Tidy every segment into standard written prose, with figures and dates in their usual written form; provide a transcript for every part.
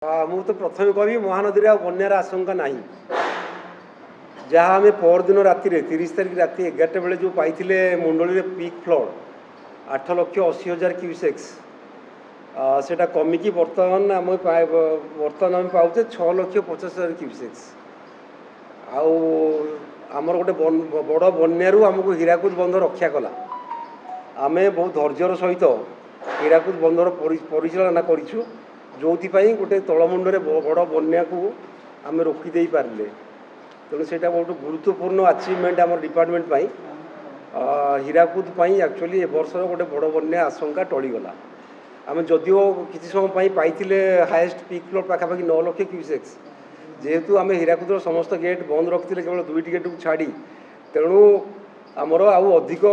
ମୁଁ ତ ପ୍ରଥମେ କହିବି ମହାନଦୀରେ ଆଉ ବନ୍ୟାର ଆଶଙ୍କା ନାହିଁ। ଯାହା ଆମେ ପରଦିନ ରାତିରେ 30 ତାରିଖ ରାତି 11ଟା ବେଳେ ଯେଉଁ ପାଇଥିଲେ ମୁଣ୍ଡଳୀରେ ପିକ୍ ଫ୍ଲଡ଼ 8,80,000 କ୍ୟୁସେକ୍ସ, ସେଇଟା କମିକି ବର୍ତ୍ତମାନ ଆମେ ପାଉଛେ 6,50,000 କ୍ୟୁସେକ୍ସ। ଆଉ ଆମର ଗୋଟେ ବଡ଼ ବନ୍ୟାରୁ ଆମକୁ ହୀରାକୁଦ ବନ୍ଧ ରକ୍ଷା କଲା। ଆମେ ବହୁତ ଧୈର୍ଯ୍ୟର ସହିତ ହୀରାକୁଦ ବନ୍ଧର ପରିଚାଳନା କରିଛୁ, ଯେଉଁଥିପାଇଁ ଗୋଟେ ତଳମୁଣ୍ଡରେ ବଡ଼ ବନ୍ୟାକୁ ଆମେ ରୋକିଦେଇ ପାରିଲେ। ତେଣୁ ସେଇଟା ବହୁତ ଗୁରୁତ୍ୱପୂର୍ଣ୍ଣ ଆଚିଭମେଣ୍ଟ ଆମର ଡିପାର୍ଟମେଣ୍ଟ ପାଇଁ। ହୀରାକୁଦ ପାଇଁ ଆକ୍ଚୁଆଲି ଏ ବର୍ଷର ଗୋଟେ ବଡ଼ ବନ୍ୟା ଆଶଙ୍କା ଟଳିଗଲା। ଆମେ ଯଦିଓ କିଛି ସମୟ ପାଇଁ ପାଇଥିଲେ ହାଏଷ୍ଟ ପିକ୍ ଫ୍ଲୋ ପାଖାପାଖି 9 ଲକ୍ଷ କ୍ୟୁସେକ୍ସ, ଯେହେତୁ ଆମେ ହୀରାକୁଦର ସମସ୍ତ ଗେଟ୍ ବନ୍ଦ ରଖିଥିଲେ କେବଳ 2ଟି ଗେଟ୍କୁ ଛାଡ଼ି, ତେଣୁ ଆମର ଆଉ ଅଧିକ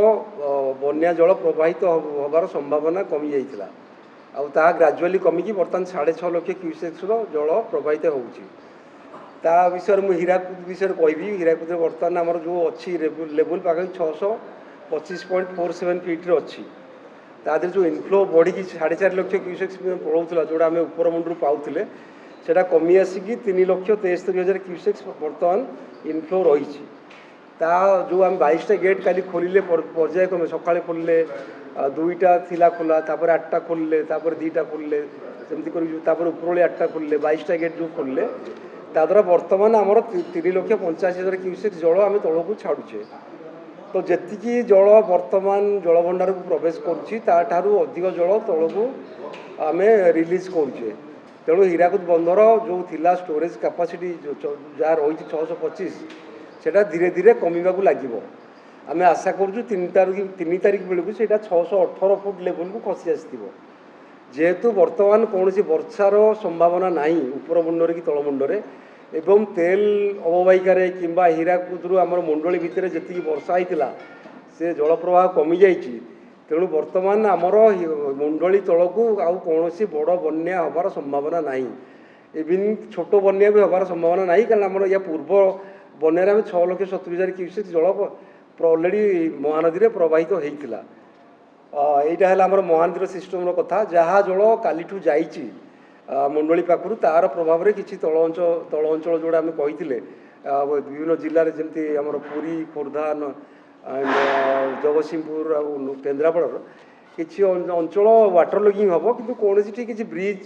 ବନ୍ୟା ଜଳ ପ୍ରବାହିତ ହେବାର ସମ୍ଭାବନା କମିଯାଇଥିଲା। ଆଉ ତାହା ଗ୍ରାଜୁଆଲି କମିକି ବର୍ତ୍ତମାନ 6.5 ଲକ୍ଷ କ୍ୟୁସେକ୍ସର ଜଳ ପ୍ରବାହିତ ହେଉଛି। ତା ବିଷୟରେ ମୁଁ ହୀରାକୁଦ ବିଷୟରେ କହିବି। ହୀରାକୁଦରେ ବର୍ତ୍ତମାନ ଆମର ଯେଉଁ ଅଛି ଲେବୁଲ୍ ପାଖାପାଖି 625.47 ଫିଟ୍ରେ ଅଛି। ତା ଦେହରେ ଯେଉଁ ଇନଫ୍ଲୋ ବଢ଼ିକି 4.5 ଲକ୍ଷ କ୍ୟୁସେକ୍ସ ପଳାଉଥିଲା, ଯେଉଁଟା ଆମେ ଉପର ମୁଣ୍ଡରୁ ପାଉଥିଲେ, ସେଇଟା କମି ଆସିକି 3,73,000 କ୍ୟୁସେକ୍ସ ବର୍ତ୍ତମାନ ଇନଫ୍ଲୋ ରହିଛି। ତା ଯେଉଁ ଆମେ 22ଟା ଗେଟ୍ କାଲି ଖୋଲିଲେ ପର୍ଯ୍ୟାୟକ୍ରମେ, ସକାଳେ ଖୋଲିଲେ 2ଟା ଥିଲା ଖୋଲା, ତାପରେ 8ଟା ଖୋଲିଲେ, ତାପରେ 2ଟା ଖୋଲିଲେ, ସେମିତି କରି ତାପରେ ଉପରଓଳି 8ଟା ଖୋଲିଲେ, 22ଟା ଗେଟ୍ ଯେଉଁ ଖୋଲିଲେ, ତା ଦ୍ୱାରା ବର୍ତ୍ତମାନ ଆମର 3,85,000 କ୍ୟୁସେକ୍ସ ଜଳ ଆମେ ତଳକୁ ଛାଡ଼ୁଛେ। ତ ଯେତିକି ଜଳ ବର୍ତ୍ତମାନ ଜଳଭଣ୍ଡାରକୁ ପ୍ରବେଶ କରୁଛି, ତାଠାରୁ ଅଧିକ ଜଳ ତଳକୁ ଆମେ ରିଲିଜ୍ କରୁଛେ। ତେଣୁ ହୀରାକୁଦ ବନ୍ଧର ଯେଉଁ ଥିଲା ଷ୍ଟୋରେଜ୍ କାପାସିଟି ଯାହା ରହିଛି 625, ସେଇଟା ଧୀରେ ଧୀରେ କମିବାକୁ ଲାଗିବ। ଆମେ ଆଶା କରୁଛୁ 3 ତାରିଖ ବେଳକୁ ସେଇଟା 618 ଫୁଟ ଲେଭେଲକୁ ଖସି ଆସିଥିବ। ଯେହେତୁ ବର୍ତ୍ତମାନ କୌଣସି ବର୍ଷାର ସମ୍ଭାବନା ନାହିଁ ଉପର ମୁଣ୍ଡରେ କି ତଳମୁଣ୍ଡରେ, ଏବଂ ତେଲ ଅବବାହିକାରେ କିମ୍ବା ହୀରାକୁଦରୁ ଆମର ମୁଣ୍ଡଳୀ ଭିତରେ ଯେତିକି ବର୍ଷା ହେଇଥିଲା ସେ ଜଳପ୍ରବାହ କମିଯାଇଛି। ତେଣୁ ବର୍ତ୍ତମାନ ଆମର ମୁଣ୍ଡଳୀ ତଳକୁ ଆଉ କୌଣସି ବଡ଼ ବନ୍ୟା ହେବାର ସମ୍ଭାବନା ନାହିଁ। ଇଭିନ୍ ଛୋଟ ବନ୍ୟା ବି ହେବାର ସମ୍ଭାବନା ନାହିଁ, କାରଣ ଆମର ୟା ପୂର୍ବ ବନ୍ୟାରେ ଆମେ 6,70,000 କ୍ୟୁସେକ୍ସ ଜଳ ଅଲରେଡ଼ି ମହାନଦୀରେ ପ୍ରବାହିତ ହେଇଥିଲା। এইটা হল আমার মহানদীর সিস্টমর কথা। যাহা জল কালিঠু যাইছি মুন্ডলী পাখু, তার প্রভাবে কিছু তল অঞ্চল যেটা আমি কইলে বিভিন্ন জেলার যেমতি আমার পুরী, খোর্ধা, জগতসিংহপুর আর কেন্দ্রাপড়ার কিছু অঞ্চল ওয়াটর লগিং হব, কিন্তু কৌশি কিছু ব্রিজ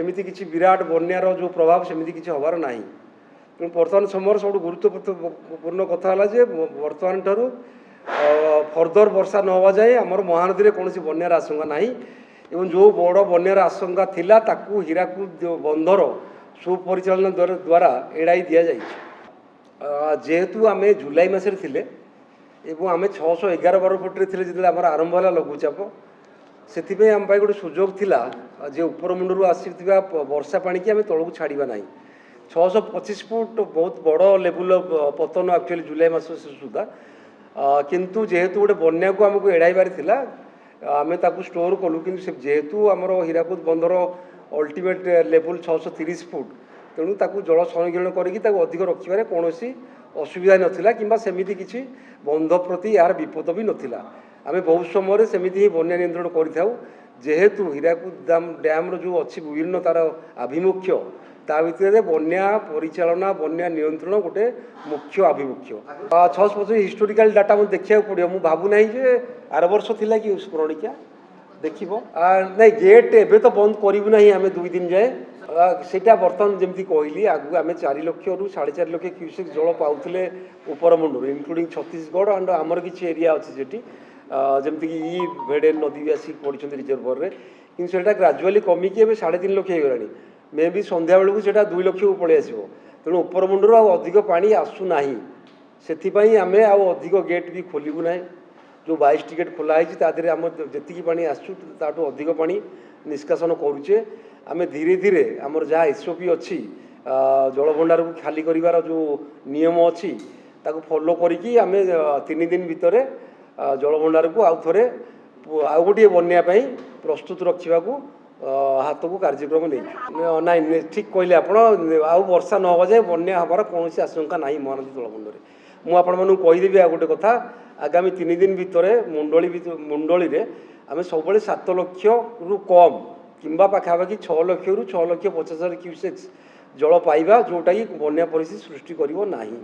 এমিতি কিছু বিরাট বন্যার যে প্রভাব সেমিতি কিছু হবার না। তেমন বর্তমান সময়ের সবুঠ গুরুত্বপূর্ণ কথা হল যে বর্তমান ঠারু ফর্দর বর্ষা ন হওয়া যায় আমার মহানদীরে কৌশি বন্যার আশঙ্কা নাই। এবং যে বড় বন্যার আশঙ্কা লা তাকে হীরাকুদ বন্ধর সুপরিচালনা দ্বারা এড়াই দিয়া যাই। যেহেতু আমি জুলাই মাসে লে এবং আমি 611 ফুটে লে যেতে আমার আরম্ভ হল লঘুচাপ, সেপাই আম গোটে সুযোগ লা যে উপর মুন্ডর আসিথিবা বর্ষা পাণিকি আমি তলকু ছাড়া না। 625 ফুট বহুত বড় লেভেল পতন আকচুয়ালি জুলাই মাস সুদ্ধা, কিন্তু যেহেতু গোटे বন্যা को आमको एड़ाइबार थिला आमे ताकू स्टोर कलु, किंतु जेहेतु आमर हীরাকুদ बंधर अल्टीमेट लेवल 630 फुट, तेणु ताकू जल संरक्षण करिकी ताकू अधिक रखिबारे कौनसी असुविधा नथिला किंबा सेमिति किछि बंध प्रति यार विपद भी नथिला। आमे बहुत समय सेमिति ही बन्या नियंत्रण करिथाउ। जेहेतु हীরাকুদ डैम्र जो अच्छी विभिन्न तार आभिमुख्य, ता भितर बन्या परिचालना बन्या नियंत्रण गोटे मुख्य आभिमुख्य। 625 हिस्टोरिकल डाटा मुझे देखा पड़ो। मुझे भावुना जे आर वर्ष थी कि स्मरणिका देख ना गेट एवं तो बंद करूँ ना आम 2 दिन जाए सेटा बर्तमान जमी कहली आगू आम 4 लक्ष रु 4.5 लक्ष क्यूसेक्स जल पाते ऊपर मुंडर इनक्लूडिंग छत्तीसगढ़ एंड आमर किसी एरिया अच्छी से जमीक इ भेडेन नदी भी आसिक पड़ी रिजर्वर में, कि ग्राजुआली कमिकी 3.5 लक्ष हो गला। मे भी संध्या बेलू से 2 लक्ष को पलि आसो। तेणु ऊपर मुंडर अधिक पानी आसूना, से आम अधिक गेट भी खोलू ना। जो 22टी गेट खोलाई तादे आम जी पा आसू ताठू अधिक पा निष्कासन करुचे। आम धीरे धीरे आमर जहाँ एसओपी अच्छी जलभंडार को खाली कर जो नियम अच्छी ताको फॉलो करिकी आम 3 दिन भितर जलभंडार को आउ थे आउ गोटे बन्या प्रस्तुत रखा हाथ को कार्यक्रम नहीं ना। ठीक कहले आप वर्षा न हो जाए बन्या हबार कौन आशंका ना महानदी तलमुंडे। मुझे कहीदेवी आ गोटे कथा, आगामी 3 दिन भितर मुंडली में आम सब 7 लक्ष रु कम किंबा पाखापाखि 6 लाख रु 6,50,000 क्यूसेक्स जल पाइबा जोटा कि बन्या परिस्थिति सृष्टि करिवो नाही।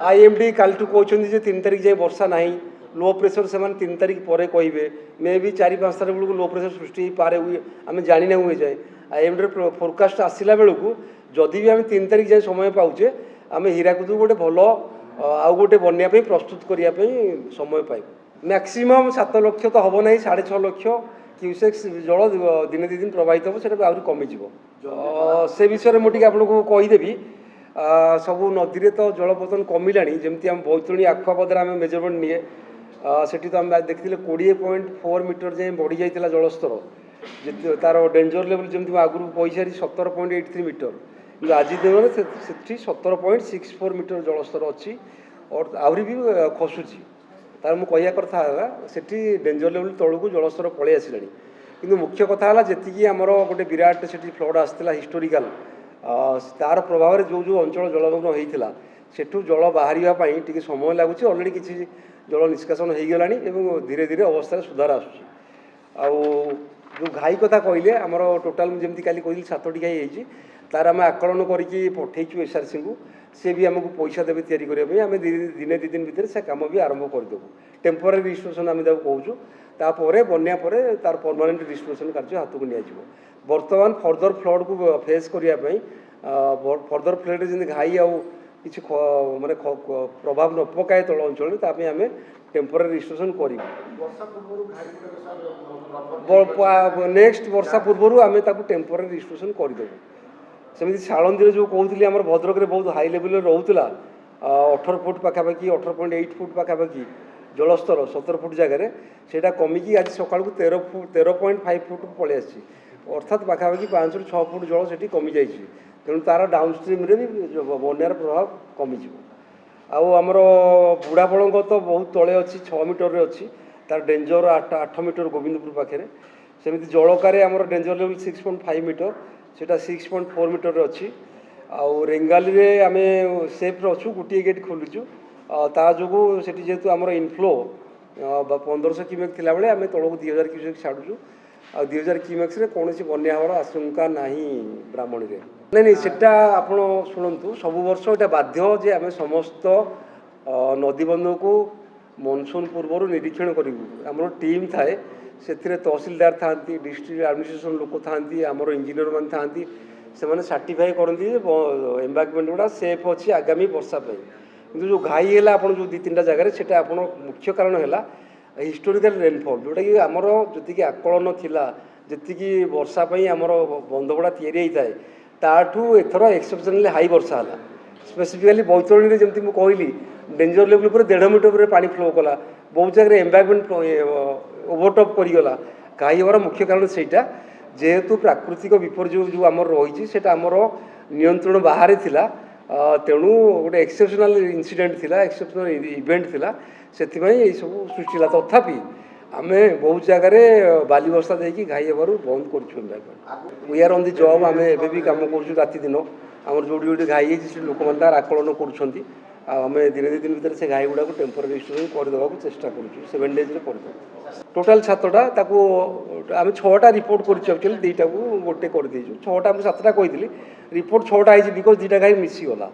आईएमडी कालठू कहते जे 3 तारिख जाए वर्षा ना लो प्रेसर से 3 तारिख पर कहे मे भी 4-5 तारिख बेलू लो प्रेसर सृष्टि पारे हुए आम जाणी ना हुए जाए आईएमडी फोरकास्ट आसला बेलू जदि भी आम 3 तारिख जाए समय पाचे आम हीराकुद गोटे भल आउ गोटे बन्या प्रस्तुत करने समय पाइब। मैक्सिमम 7 लाख तो हम ना 6.5 लाख क्यूसेक्स जल दिने 2 दिन प्रवाहित हम से आहरी कमिज से विषय मुझे आपको कहीदेवी सबू नदी में तो जलपतन कमिला जमी आम बैतरणी आखुआपदार आम मेजरमेंट निए सेठी तो आम देखते 20.4 मीटर जाए बढ़ी जाता जलस्तर तार डेंजर लेवल जमी आगुरी पैसारी 17.83 मीटर कि आज दिन में 17.64 मीटर जलस्तर अच्छी और आहरी भी खसुची तार मुझे कथा सेठी डेंजर लेवल तलू जलस्तर पलि आसला कि मुख्य कथा है जी आमर गोटे विराट से फ्लड आसाला हिस्टोरिकाल तार प्रभाव जो जो अंचल जलमग्न होता सेठू जल बाहर टी समय लगुच अलरेडी किसी जल निष्कासन हो गला धीरे धीरे अवस्था सुधार आउ जो घाई कथा कहले आमर टोटाल जमी का कहली 7टी घाई होती तार आम आकलन करके पठेचु एसआरसी को सी भी आमको पैसा देवे या आम दिने 2 दिन भितर से कम भी आरंभ करदेबू टेम्पोरारी रिस्टोरेशन आम कहूँ तापर बन्या पर तार परमानेंट रिस्टोरेशन कार्य हाथ को नियाजिबो। बर्तमान फर्दर फ्लड को फेस करने फर्दर फ्लड जमी घाई आउ कि माने प्रभाव न पकाए तल अंचल आम टेम्पोरारी रिस्टोरेशन कर नेक्स्ट वर्षा पूर्व आम टेम्पोरारी रिस्टोरेशन करदेबू। सेमती शालंदी जो कहते आम भद्रक में बहुत हाई लेवल रोला 18 फुट पाखापाखि 18.8 फुट पाखापाखि जलस्तर 17 फुट जगह से कमिकी आज सका 13.5 फुट पलि आसी अर्थात पाखापाखि 5 ରୁ 6 फुट जल से कमी जाइए तेणु तार डाउनस्ट्रीम रे भी बन्यार प्रभाव कमिज। आमर बुढ़ापड़ तो बहुत तले अच्छी 6 मीटर अच्छी तार डेंजर 8 मीटर गोविंदपुर पाखे सेमती जलकार आमर डेंजर लेवल 6.5 मीटर से 6.4 मीटर अच्छी आउ रेंगाली आम सेफ्रे अच्छु गोटे गेट खोलुचु ता जो जेहेतु आमर इनफ्लो 1500 क्यूमेक थिला बेले आम तलक 2000 क्यूसेक छाड़ुचु आ 2000 क्यूमेक्स कौन बन्या हवार आशंका नहीं ब्राह्मणी में नहीं नहीं सेटा आपण शुणु सब वर्ष ये बाध्य जे आम समस्त नदीबंध को मनसून पूर्व निरीक्षण करूँ आम टीम थाए से तहसिलदार था डिस्ट्रिक्ट एडमिनिस्ट्रेशन लोक था आमर इंजीनियर मान था से सर्टिफाई करती एम्बांकमेंट गुड़ा सेफ अच्छी आगामी वर्षा किंतु जो घाई है आप जो 2-3टा जगह से मुख्य कारण है हिस्टोरिकल रेनफॉल जोटा कि आमर जी आकलन थिला जी वर्षा आमर बंधगुड़ा या ताठू एथर एक्सेप्शनली हाई वर्षा है स्पेसिफिकाली बैतरणी में जमी कहली डेंजर लेवल पर 1.5 मीटर पानी फ्लो कला बहुत जगह एम्बांकमेंट ओवरटॉप करगला घाई हमार मुख्य कारण से जेहेतु प्राकृतिक विपर्य जो आमर रही है आमर नियंत्रण बाहर थिला तेणु गोटे एक्सेप्शनल इनसीडेंट थिला एक्सेप्शनल इवेंट थिला से सब सृष्टि है तथापि आम बहुत जगह बाली बस्ता देकी घाई हबार बंद कर we are on the job आम एबे भी काम कर राति दिन आम जो घाई है लोक मैंने आकलन कर आम दिन 2 दिन भर से घाई गुड़ा टेम्पोरारी रिस्टोरेशन करदेवा चेष्टा करूँ 7 डेज कर टोटाल 7टा आम 6टा रिपोर्ट कर 2टा को गोटे कर 6टा 7टा कही रिपोर्ट 6टा है बिकज 2टा घाई मिसीगला।